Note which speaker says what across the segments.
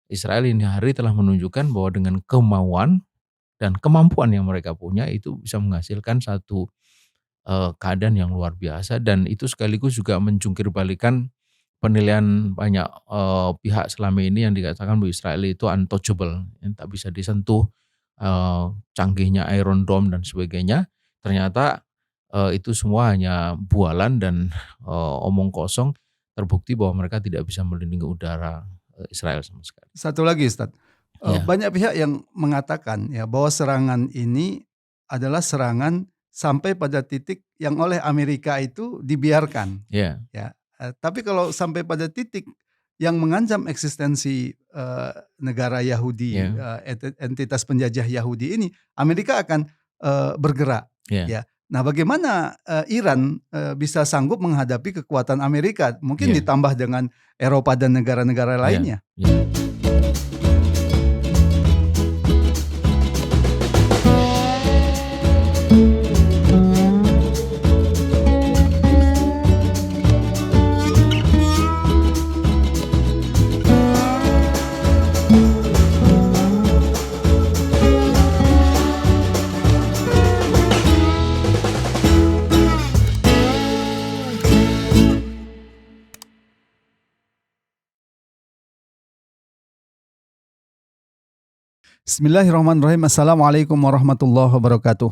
Speaker 1: Israel ini hari telah menunjukkan bahwa dengan kemauan dan kemampuan yang mereka punya itu bisa menghasilkan satu keadaan yang luar biasa, dan itu sekaligus juga menjungkir-balikan penilaian banyak pihak selama ini yang dikatakan bahwa Israel itu untouchable, yang tak bisa disentuh, canggihnya Iron Dome dan sebagainya. Ternyata itu semua hanya bualan dan omong kosong. Terbukti bahwa mereka tidak bisa melindungi udara Israel sama sekali.
Speaker 2: Satu lagi Ustaz,
Speaker 1: Ya,
Speaker 2: banyak pihak yang mengatakan ya bahwa serangan ini adalah serangan sampai pada titik yang oleh Amerika itu dibiarkan.
Speaker 1: ya,
Speaker 2: Ya, tapi kalau sampai pada titik yang mengancam eksistensi negara Yahudi,
Speaker 1: ya,
Speaker 2: entitas penjajah Yahudi ini, Amerika akan bergerak.
Speaker 1: ya,
Speaker 2: Ya, nah bagaimana Iran bisa sanggup menghadapi kekuatan Amerika? Mungkin
Speaker 1: ya,
Speaker 2: ditambah dengan Eropa dan negara-negara
Speaker 1: ya,
Speaker 2: lainnya.
Speaker 1: ya.
Speaker 2: Bismillahirrahmanirrahim. Assalamualaikum warahmatullahi wabarakatuh.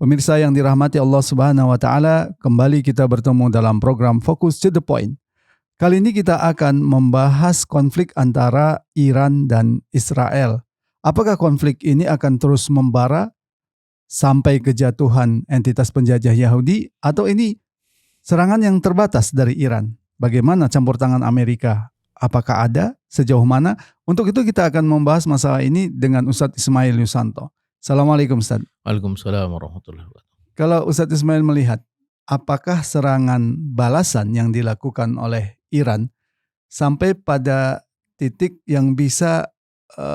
Speaker 2: Pemirsa yang dirahmati Allah Subhanahu wa taala, kembali kita bertemu dalam program Focus to the Point. Kali ini kita akan membahas konflik antara Iran dan Israel. Apakah konflik ini akan terus membara sampai kejatuhan entitas penjajah Yahudi, atau ini serangan yang terbatas dari Iran? Bagaimana campur tangan Amerika? Apakah ada? Sejauh mana? Untuk itu kita akan membahas masalah ini dengan Ustadz Ismail Yusanto. Assalamualaikum Ustadz.
Speaker 1: Waalaikumsalam warahmatullahi wabarakatuh.
Speaker 2: Kalau Ustadz Ismail melihat, apakah serangan balasan yang dilakukan oleh Iran sampai pada titik yang bisa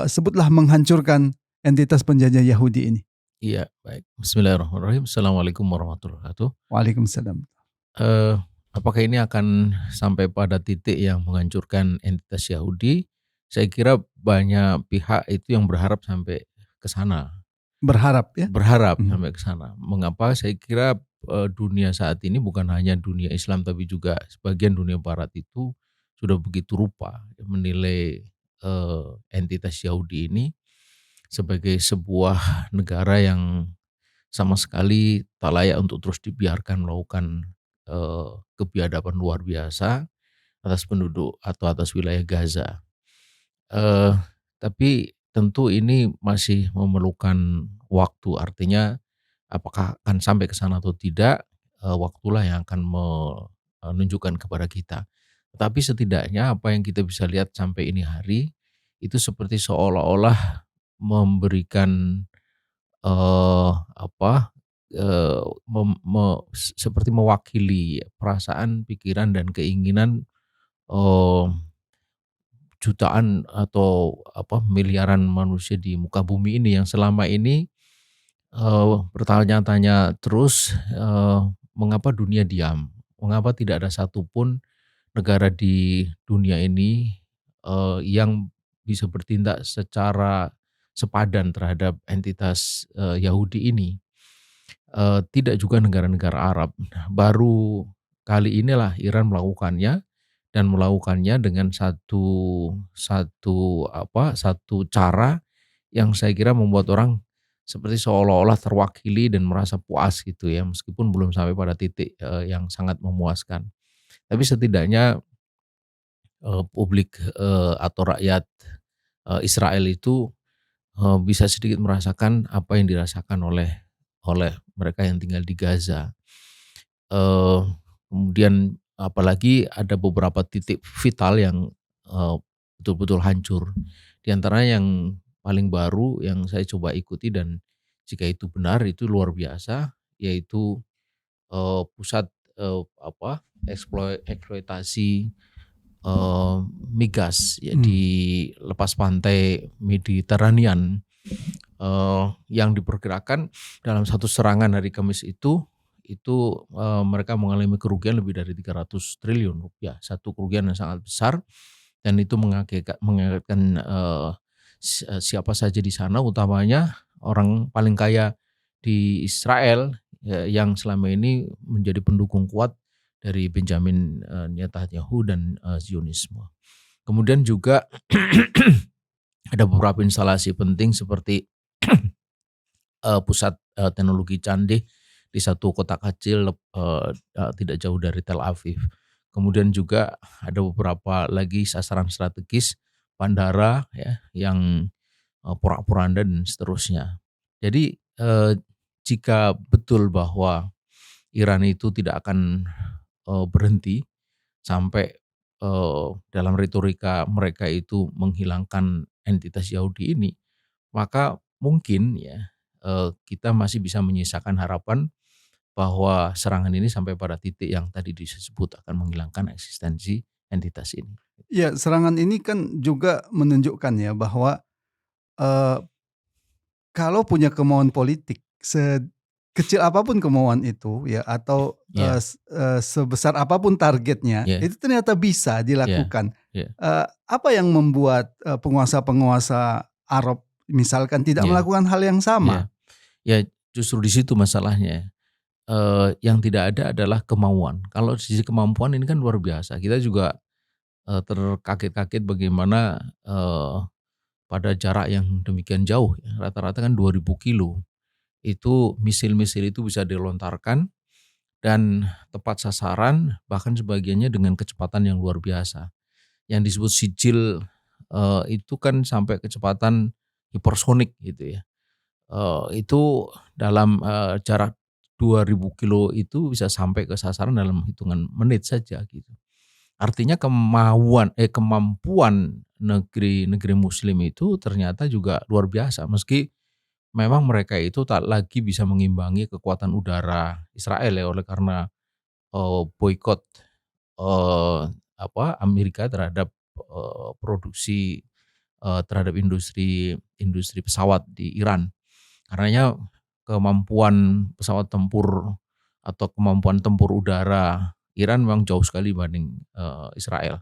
Speaker 2: sebutlah menghancurkan entitas penjajah Yahudi ini?
Speaker 1: Iya, baik. Bismillahirrahmanirrahim. Assalamualaikum warahmatullahi wabarakatuh.
Speaker 2: Waalaikumsalam.
Speaker 1: Eh, Apakah ini akan sampai pada titik yang menghancurkan entitas Yahudi? Saya kira banyak pihak itu yang berharap sampai ke sana.
Speaker 2: Berharap ya?
Speaker 1: Berharap
Speaker 2: Hmm.
Speaker 1: sampai ke sana. Mengapa? Saya kira dunia saat ini bukan hanya dunia Islam tapi juga sebagian dunia Barat itu sudah begitu rupa menilai entitas Yahudi ini sebagai sebuah negara yang sama sekali tak layak untuk terus dibiarkan melakukan kebiadaban luar biasa atas penduduk atau atas wilayah Gaza. Eee, tapi tentu ini masih memerlukan waktu, artinya apakah akan sampai ke sana atau tidak, waktulah yang akan menunjukkan kepada kita. Tetapi setidaknya apa yang kita bisa lihat sampai ini hari, itu seperti seolah-olah memberikan, apa, mem me seperti mewakili perasaan, pikiran, dan keinginan, eee, jutaan atau miliaran manusia di muka bumi ini yang selama ini bertanya-tanya terus, mengapa dunia diam? Mengapa tidak ada satupun negara di dunia ini yang bisa bertindak secara sepadan terhadap entitas Yahudi ini? Tidak juga negara-negara Arab. Nah, baru kali inilah Iran melakukannya, dan melakukannya dengan satu cara yang saya kira membuat orang seperti seolah-olah terwakili dan merasa puas gitu ya, meskipun belum sampai pada titik yang sangat memuaskan. Tapi setidaknya publik atau rakyat Israel itu bisa sedikit merasakan apa yang dirasakan oleh mereka yang tinggal di Gaza. Eee, Kemudian apalagi ada beberapa titik vital yang betul-betul hancur. Di antaranya yang paling baru yang saya coba ikuti, dan jika itu benar itu luar biasa, yaitu pusat eksploitasi migas ya di lepas pantai Mediterranean, yang diperkirakan dalam satu serangan hari Kamis itu mereka mengalami kerugian lebih dari 300 triliun rupiah, satu kerugian yang sangat besar. dan itu mengagetkan siapa saja di sana, utamanya orang paling kaya di Israel yang selama ini menjadi pendukung kuat dari Benjamin Netanyahu dan Zionisme. Kemudian juga ada beberapa instalasi penting seperti pusat teknologi canggih di satu kota kecil tidak jauh dari Tel Aviv. Kemudian juga ada beberapa lagi sasaran strategis, bandara ya yang porak-poranda dan seterusnya. Jadi jika betul bahwa Iran itu tidak akan berhenti sampai dalam retorika mereka itu menghilangkan entitas Yahudi ini, maka mungkin ya kita masih bisa menyisakan harapan bahwa serangan ini sampai pada titik yang tadi disebut akan menghilangkan eksistensi entitas ini.
Speaker 2: Ya, serangan ini kan juga menunjukkan ya bahwa eh, kalau punya kemauan politik, sekecil apapun kemauan itu ya atau
Speaker 1: Ya,
Speaker 2: sebesar apapun targetnya,
Speaker 1: ya,
Speaker 2: itu ternyata bisa
Speaker 1: ya,
Speaker 2: dilakukan.
Speaker 1: ya,
Speaker 2: Apa yang membuat penguasa-penguasa Arab misalkan tidak
Speaker 1: ya,
Speaker 2: melakukan hal yang
Speaker 1: ya,
Speaker 2: sama?
Speaker 1: ya. Justru di situ masalahnya. Yang tidak ada adalah kemauan. Kalau sisi kemampuan ini kan luar biasa. Kita juga terkaget-kaget bagaimana pada jarak yang demikian jauh ya, rata-rata kan 2000 kilo, itu misil-misil itu bisa dilontarkan dan tepat sasaran, bahkan sebagiannya dengan kecepatan yang luar biasa. Yang disebut sijil itu kan sampai kecepatan hipersonik gitu ya. Itu dalam jarak 2000 kilo itu bisa sampai ke sasaran dalam hitungan menit saja gitu. Artinya kemampuan negeri-negeri muslim itu ternyata juga luar biasa, meski memang mereka itu tak lagi bisa mengimbangi kekuatan udara Israel ya, oleh karena boikot Amerika terhadap produksi terhadap industri pesawat di Iran. Karenanya kemampuan pesawat tempur atau kemampuan tempur udara Iran memang jauh sekali dibanding Israel.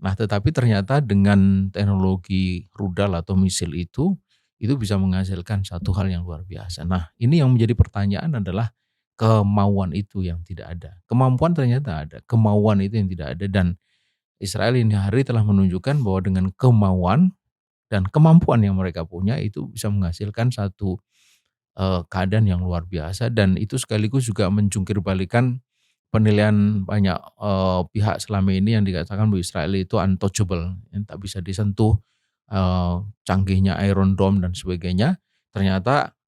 Speaker 1: Nah, tetapi ternyata dengan teknologi rudal atau misil itu bisa menghasilkan satu hal yang luar biasa. Nah, ini yang menjadi pertanyaan adalah kemauan itu yang tidak ada. Kemampuan ternyata ada, kemauan itu yang tidak ada, dan Israel ini hari telah menunjukkan bahwa dengan kemauan dan kemampuan yang mereka punya itu bisa menghasilkan satu keadaan yang luar biasa, dan itu sekaligus juga menjungkir balikan penilaian banyak pihak selama ini yang dikatakan bahwa Israel itu untouchable, yang tak bisa disentuh, canggihnya Iron Dome dan sebagainya. Ternyata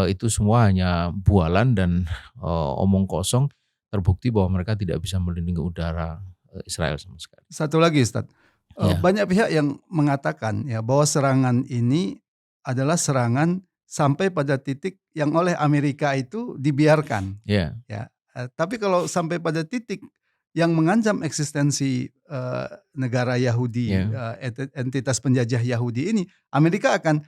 Speaker 1: itu semua hanya bualan dan omong kosong. Terbukti bahwa mereka tidak bisa melindungi udara Israel sama sekali.
Speaker 2: Satu lagi Ustadz,
Speaker 1: Ya,
Speaker 2: banyak pihak yang mengatakan ya bahwa serangan ini adalah serangan sampai pada titik yang oleh Amerika itu dibiarkan
Speaker 1: ya,
Speaker 2: ya. Tapi kalau sampai pada titik yang mengancam eksistensi negara Yahudi,
Speaker 1: ya,
Speaker 2: entitas penjajah Yahudi ini, Amerika akan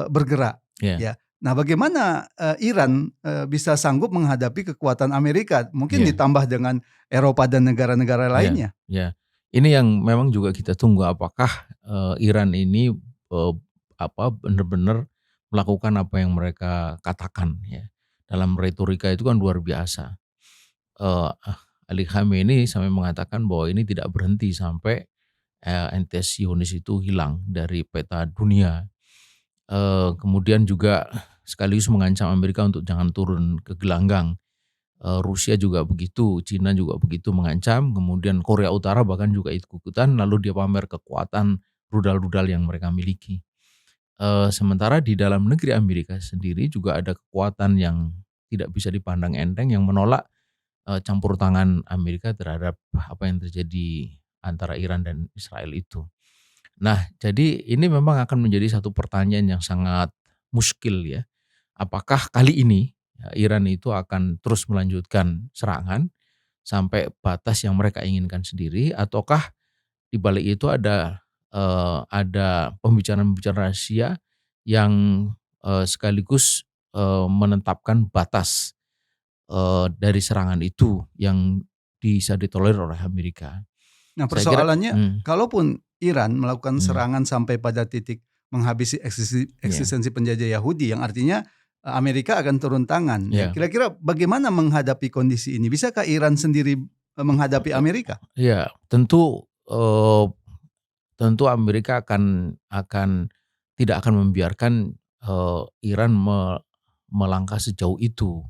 Speaker 2: bergerak
Speaker 1: ya,
Speaker 2: ya. Nah, bagaimana Iran bisa sanggup menghadapi kekuatan Amerika? Mungkin
Speaker 1: ya,
Speaker 2: ditambah dengan Eropa dan negara-negara
Speaker 1: ya,
Speaker 2: lainnya.
Speaker 1: ya. Ini yang memang juga kita tunggu, apakah Iran ini benar-benar melakukan apa yang mereka katakan ya. Dalam retorika itu kan luar biasa. Eee, Ali Khamenei sampai mengatakan bahwa ini tidak berhenti sampai entitas Zionis itu hilang dari peta dunia. Kemudian juga sekaligus mengancam Amerika untuk jangan turun ke gelanggang. Rusia juga begitu, Cina juga begitu mengancam, kemudian Korea Utara bahkan juga ikut-ikutan, lalu dia pamer kekuatan rudal-rudal yang mereka miliki. Sementara di dalam negeri Amerika sendiri juga ada kekuatan yang tidak bisa dipandang enteng yang menolak campur tangan Amerika terhadap apa yang terjadi antara Iran dan Israel itu. Nah, jadi ini memang akan menjadi satu pertanyaan yang sangat muskil ya. Apakah kali ini Iran itu akan terus melanjutkan serangan sampai batas yang mereka inginkan sendiri, ataukah di balik itu ada pembicaraan-pembicaraan rahasia yang sekaligus menetapkan batas dari serangan itu yang bisa ditolerir oleh Amerika.
Speaker 2: Nah,
Speaker 1: Saya kira
Speaker 2: persoalannya kalaupun Iran melakukan
Speaker 1: Hmm.
Speaker 2: serangan sampai pada titik menghabisi eksistensi penjajah Yahudi, yang artinya Amerika akan turun tangan. Ya,
Speaker 1: Ya.
Speaker 2: kira-kira bagaimana menghadapi kondisi ini? Bisakah Iran sendiri menghadapi Amerika?
Speaker 1: Ya, tentu Amerika akan tidak akan membiarkan Iran melangkah sejauh itu.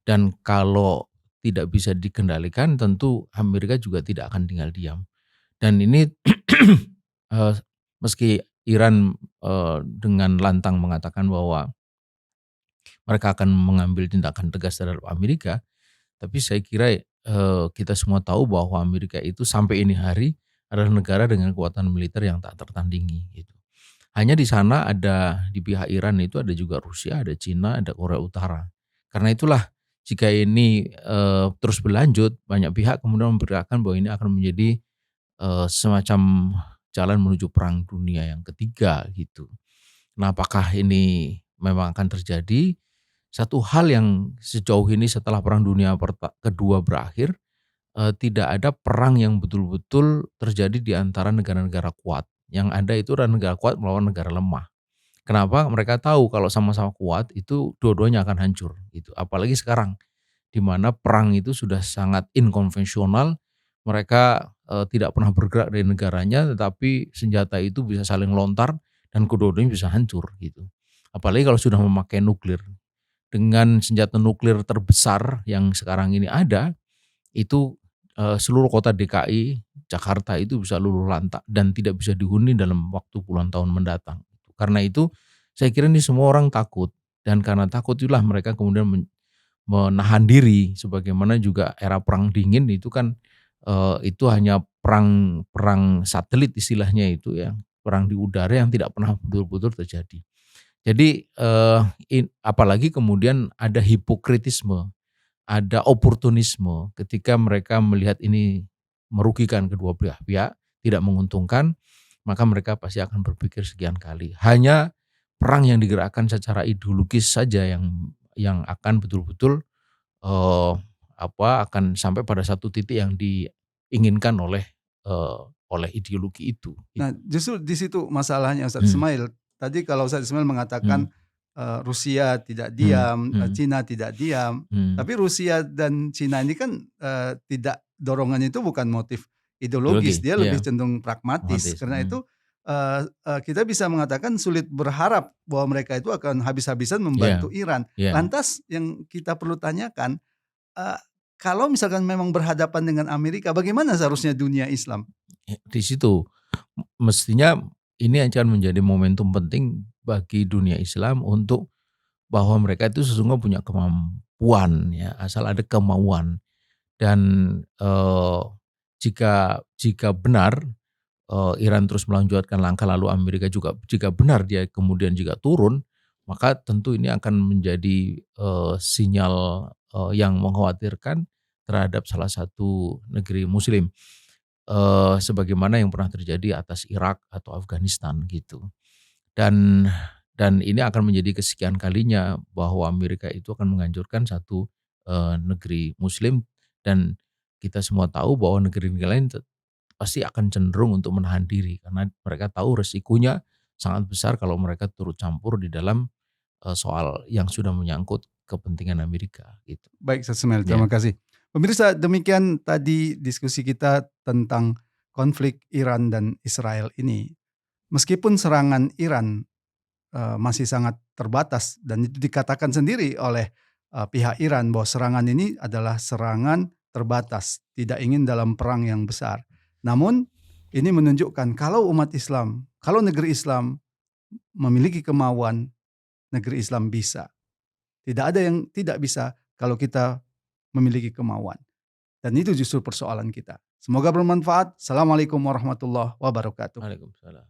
Speaker 1: Dan kalau tidak bisa dikendalikan, tentu Amerika juga tidak akan tinggal diam. Dan ini meski Iran dengan lantang mengatakan bahwa mereka akan mengambil tindakan tegas terhadap Amerika, tapi saya kira kita semua tahu bahwa Amerika itu sampai ini hari adalah negara dengan kekuatan militer yang tak tertandingi gitu. Hanya di sana di pihak Iran itu ada juga Rusia, ada Cina, ada Korea Utara. Karena itulah jika ini terus berlanjut, banyak pihak kemudian memperkirakan bahwa ini akan menjadi semacam jalan menuju perang dunia yang ketiga gitu. Nah, apakah ini memang akan terjadi? Satu hal yang sejauh ini setelah perang dunia kedua berakhir, tidak ada perang yang betul-betul terjadi di antara negara-negara kuat. Yang ada itu adalah negara kuat melawan negara lemah. Kenapa? Mereka tahu kalau sama-sama kuat itu dua-duanya akan hancur gitu. Apalagi sekarang di mana perang itu sudah sangat inkonvensional. Mereka tidak pernah bergerak dari negaranya, tetapi senjata itu bisa saling lontar dan kedua-duanya bisa hancur gitu. Apalagi kalau sudah memakai nuklir. Dengan senjata nuklir terbesar yang sekarang ini ada, itu seluruh kota DKI, Jakarta itu bisa luluh lantak dan tidak bisa dihuni dalam waktu puluhan tahun mendatang. Karena itu saya kira ini semua orang takut, dan karena takut itulah mereka kemudian menahan diri, sebagaimana juga era perang dingin itu kan itu hanya perang satelit istilahnya itu ya, perang di udara yang tidak pernah betul-betul terjadi. Jadi apalagi kemudian ada hipokritisme, ada oportunisme ketika mereka melihat ini merugikan kedua belah pihak, tidak menguntungkan, maka mereka pasti akan berpikir sekian kali. Hanya perang yang digerakkan secara ideologis saja yang akan betul-betul eee, akan sampai pada satu titik yang diinginkan oleh ideologi itu,
Speaker 2: Nah,
Speaker 1: gitu.
Speaker 2: justru di situ masalahnya Ustadz
Speaker 1: Hmm.
Speaker 2: Ismail. Tadi kalau Ustadz Ismail
Speaker 1: Hmm.
Speaker 2: mengatakan Rusia tidak
Speaker 1: Hmm.
Speaker 2: diam,
Speaker 1: Hmm.
Speaker 2: Cina tidak diam,
Speaker 1: Hmm.
Speaker 2: tapi Rusia dan Cina ini kan tidak, dorongannya itu bukan motif ideologis,
Speaker 1: Ideologi,
Speaker 2: dia lebih
Speaker 1: iya,
Speaker 2: cenderung pragmatis.
Speaker 1: romantis,
Speaker 2: Karena itu kita bisa mengatakan sulit berharap bahwa mereka itu akan habis-habisan
Speaker 1: iya,
Speaker 2: membantu Iran.
Speaker 1: iya.
Speaker 2: Lantas yang kita perlu tanyakan, eee, kalau misalkan memang berhadapan dengan Amerika, bagaimana seharusnya dunia Islam?
Speaker 1: Di situ mestinya ini akan menjadi momentum penting bagi dunia Islam untuk bahwa mereka itu sesungguhnya punya kemampuan ya, asal ada kemauan. Dan jika jika benar Iran terus melanjutkan langkah, lalu Amerika juga jika benar dia kemudian juga turun, maka tentu ini akan menjadi sinyal yang mengkhawatirkan terhadap salah satu negeri muslim. Sebagaimana yang pernah terjadi atas Irak atau Afghanistan gitu. Dan ini akan menjadi kesekian kalinya bahwa Amerika itu akan menghancurkan satu negeri muslim, dan kita semua tahu bahwa negeri-negeri lain pasti akan cenderung untuk menahan diri karena mereka tahu resikonya sangat besar kalau mereka turut campur di dalam soal yang sudah menyangkut kepentingan Amerika gitu.
Speaker 2: Baik, Ustaz Ismail,
Speaker 1: Ya.
Speaker 2: terima kasih. Pemirsa, demikian tadi diskusi kita tentang konflik Iran dan Israel ini. Meskipun serangan Iran masih sangat terbatas dan itu dikatakan sendiri oleh pihak Iran bahwa serangan ini adalah serangan terbatas, tidak ingin dalam perang yang besar. Namun ini menunjukkan kalau umat Islam, kalau negeri Islam memiliki kemauan, negeri Islam bisa. Tidak ada yang tidak bisa kalau kita memiliki kemauan. Dan itu justru persoalan kita. Semoga bermanfaat. Assalamualaikum warahmatullahi wabarakatuh.
Speaker 1: Waalaikumsalam.